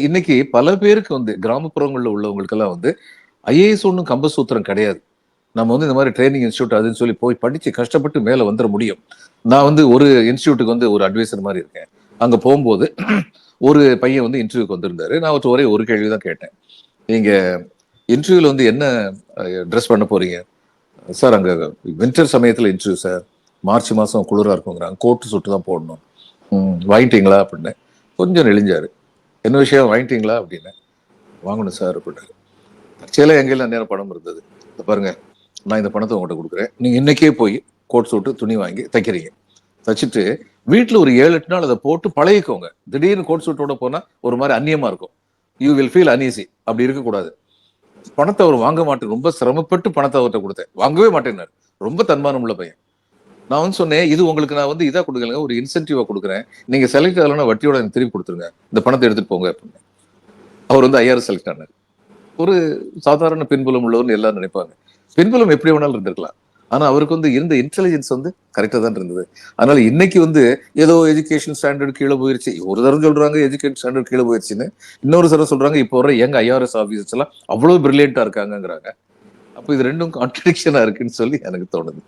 இன்னைக்கு பல பேருக்கு வந்து கிராமப்புறங்கள்ல உள்ளவங்களுக்கெல்லாம் வந்து ஐஏஎஸ் ஒன்றும் கம்பசூத்திரம் கிடையாது. நம்ம வந்து இந்த மாதிரி ட்ரைனிங் இன்ஸ்டியூட் அதுன்னு சொல்லி போய் படிச்சு கஷ்டப்பட்டு மேல வந்துட முடியும். நான் வந்து ஒரு இன்ஸ்டியூட்டுக்கு வந்து ஒரு அட்வைசர் மாதிரி இருக்கேன். அங்க போகும்போது ஒரு பையன் வந்து இன்டர்வியூக்கு வந்திருந்தாரு. நான் அவர்ட்ட ஒரே ஒரு கேள்வி தான் கேட்டேன். நீங்க இன்டர்வியூல வந்து என்ன ட்ரெஸ் பண்ண போறீங்க? சார் அங்க வின்டர் சமயத்துல இன்டர்வியூ சார். மார்ச் மாசம் குளிரா இருக்குங்கிறாங்க. கோட்டு சுட்டு தான் போடணும். வாங்கிட்டீங்களா அப்படின்னு. கொஞ்சம் நெளிஞ்சாரு. என்ன விஷயம் வாங்கிட்டீங்களா அப்படின்னு. வாங்கணும் சார் அப்படின்னாரு. தற்செயலா என் கையில நேரம் பணம் இருந்தது. "இத பாருங்க, நான் இந்த பணத்தை உங்கள்கிட்ட கொடுக்குறேன். நீங்க இன்னைக்கே போய் கோட் சூட்டு துணி வாங்கி தைக்கிறீங்க. தச்சுட்டு வீட்டுல ஒரு 7-8 நாள் அதை போட்டு பழகிக்கோங்க. திடீர்னு கோட் சூட்டோட போனா ஒரு மாதிரி அந்நியமா இருக்கும். You will feel uneasy. அப்படி இருக்கக்கூடாது. பணத்தை அவர் வாங்க மாட்டேன். ரொம்ப சிரமப்பட்டு பணத்தை அவர்கிட்ட கொடுத்தேன். வாங்கவே மாட்டேன்னாரு. ரொம்ப தன்மானம் உள்ள பையன். நான் வந்து சொன்னேன், இது உங்களுக்கு நான் வந்து இதா கொடுக்கலங்க, ஒரு இன்சென்டிவா கொடுக்குறேன். நீங்க செலக்ட் ஆகலன்னா வட்டியோட எனக்கு திருப்பி கொடுத்துருங்க. இந்த பணத்தை எடுத்துட்டு போங்க அப்படின்னு. அவர் வந்து 5000 செலக்ட் ஆனார். ஒரு சாதாரண பின்புலம் உள்ளவர்னு எல்லாரும் நினைப்பாங்க. பின்புலம் எப்படி வேணாலும் இருந்திருக்கலாம். ஆனா அவருக்கு வந்து இருந்த இன்டெலிஜென்ஸ் வந்து கரெக்டா தான் இருந்தது. அதனால இன்னைக்கு வந்து ஏதோ எஜுகேஷன் ஸ்டாண்டர்ட் கீழ போயிருச்சு. ஒரு தரம் சொல்றாங்க எஜுகேஷன் ஸ்டாண்டர்ட் கீழ போயிருச்சுன்னு. இன்னொரு தரம் சொல்றாங்க இப்போ வர யங் ஐஆர்எஸ் ஆபீசர்ஸ் எல்லாம் அவ்வளவு பிரில்லியன்ட்டா இருக்காங்கங்கிறாங்க. அப்ப இது 2ம் கான்ட்ரடிக்ஷனா இருக்குன்னு சொல்லி எனக்கு தோணுது.